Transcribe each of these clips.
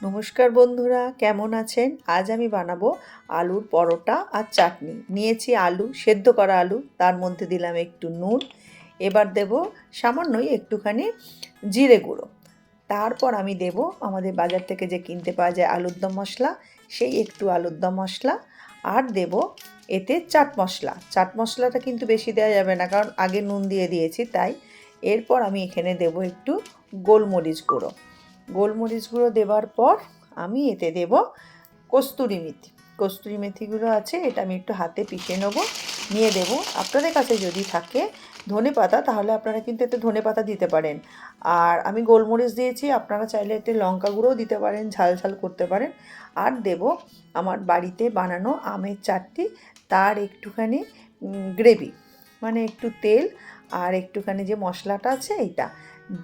নমস্কার বন্ধুরা, কেমন আছেন? আজ আমি বানাবো আলুর পরোটা আর চাটনি। নিয়েছি আলু, সেদ্ধ করা আলু, তার মধ্যে দিলাম একটু নুন। এবার দেব সামান্যই একটুখানি জিরে গুঁড়ো। তারপর আমি দেব আমাদের বাজার থেকে যে কিনতে পাওয়া যায় আলুর দম মশলা, সেই একটু আলুর দম মশলা। আর দেব এতে চাট মশলা। চাট মশলাটা কিন্তু বেশি দেওয়া যাবে না, কারণ আগে নুন দিয়ে দিয়েছি তাই। এরপর আমি এখানে দেব একটু গোলমরিচ গুঁড়ো। গোলমরিচ গুঁড়ো দেওয়ার পর আমি এতে দেব কস্তুরি মেথি। কস্তুরি মেথিগুলো আছে, এটা আমি একটু হাতে পিষে নেবো, নিয়ে দেব। আপনাদের কাছে যদি থাকে ধনে পাতা, তাহলে আপনারা কিন্তু এতে ধনে পাতা দিতে পারেন। আর আমি গোলমরিচ দিয়েছি, আপনারা চাইলে এতে লঙ্কা গুঁড়োও দিতে পারেন, ঝাল ঝাল করতে পারেন। আর দেব আমার বাড়িতে বানানো আমের চাটনি, তার একটুখানি গ্রেভি, মানে একটু তেল আর একটুখানি যে মশলাটা আছে এইটা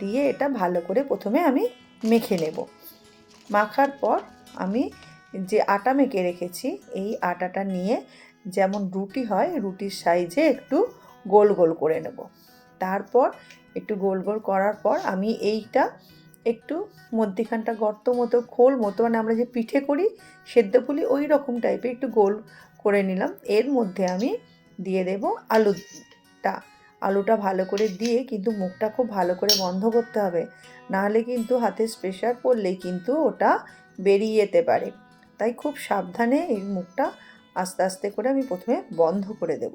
দিয়ে এটা ভালো করে প্রথমে আমি মেখে নেব। মাখার পর আমি যে আটা মেখে রেখেছি, এই আটাটা নিয়ে যেমন রুটি হয় রুটির সাইজে একটু গোল গোল করে নেব। তারপর একটু গোল গোল করার পর আমি এইটা একটু মধ্যিখানটা গর্ত মতো, খোল মতো, মানে আমরা যে পিঠে করি, সেদ্ধ পুলি, ওই রকম টাইপের একটু গোল করে নিলাম। এর মধ্যে আমি দিয়ে দেব আলুটা। আলুটা ভালো করে দিয়ে কিন্তু মুখটা খুব ভালো করে বন্ধ করতে হবে, নাহলে কিন্তু হাতে প্রেশার পড়লেই কিন্তু ওটা বেরিয়ে যেতে পারে। তাই খুব সাবধানে এই মুখটা আস্তে আস্তে করে আমি প্রথমে বন্ধ করে দেব।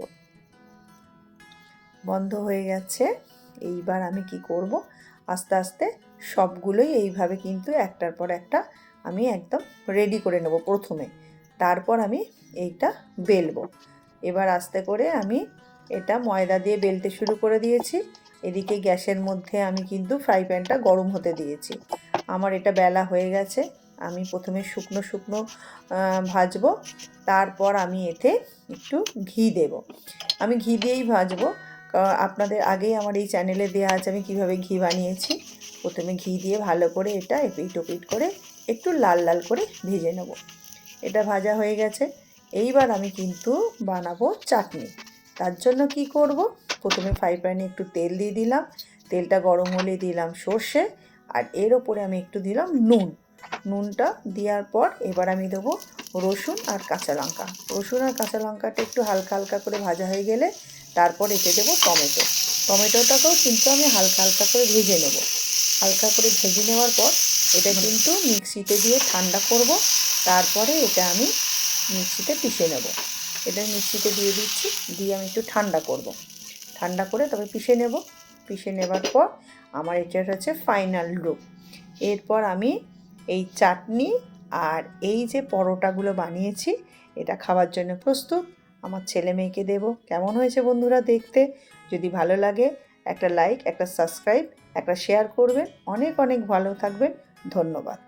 বন্ধ হয়ে গেছে। এইবার আমি কি করব, আস্তে আস্তে সবগুলোই এইভাবে কিন্তু একটার পর একটা আমি একদম রেডি করে নেব প্রথমে। তারপর আমি এইটা বেলবো। এবার আস্তে করে আমি এটা ময়দা দিয়ে বেলতে শুরু করে দিয়েছি। এদিকে গ্যাসের মধ্যে আমি কিন্তু ফ্রাই প্যানটা গরম হতে দিয়েছি। আমার এটা বেলা হয়ে গেছে। আমি প্রথমে শুকনো শুকনো ভাজবো, তারপর আমি এতে একটু ঘি দেব। আমি ঘি দিয়েই ভাজবো, আপনাদের আগেই আমার এই চ্যানেলে দেওয়া আছে আমি কিভাবে ঘি বানিয়েছি। প্রথমে ঘি দিয়ে ভালো করে এটা এপিট ওপিট করে একটু লাল লাল করে ভেজে নেব। এটা ভাজা হয়ে গেছে। এইবার আমি কিন্তু বানাবো চাটনি। তার জন্য কি করব, প্রথমে ফ্রাই প্যানে একটু তেল দিয়ে দিলাম। তেলটা গরম হলে দিলাম সর্ষে, আর এর ওপরে আমি একটু দিলাম নুন। নুনটা দেওয়ার পর এবার আমি দেবো রসুন আর কাঁচা লঙ্কা। রসুন আর কাঁচা লঙ্কাটা একটু হালকা হালকা করে ভাজা হয়ে গেলে তারপর এতে দেবো টমেটো। টমেটোটাকেও কিন্তু আমি হালকা হালকা করে ভেজে নেব। হালকা করে ভেজে নেওয়ার পর এটা কিন্তু মিক্সিতে দিয়ে ঠান্ডা করব। তারপরে এটা আমি মিক্সিতে পিষে নেব। এটা মিক্সিতে দিয়ে দিচ্ছি, দিয়ে আমি একটু ঠান্ডা করব। ঠান্ডা করে তবে পিষে নেব। পিষে নেবার পর আমার এটা হচ্ছে ফাইনাল লুক। এরপর আমি এই চাটনি আর এই যে পরোটাগুলো বানিয়েছি, এটা খাওয়ার জন্য প্রস্তুত। আমার ছেলে মেয়েকে দেবো। কেমন হয়েছে বন্ধুরা দেখতে? যদি ভালো লাগে একটা লাইক, একটা সাবস্ক্রাইব, একটা শেয়ার করবেন। অনেক অনেক ভালো থাকবেন। ধন্যবাদ।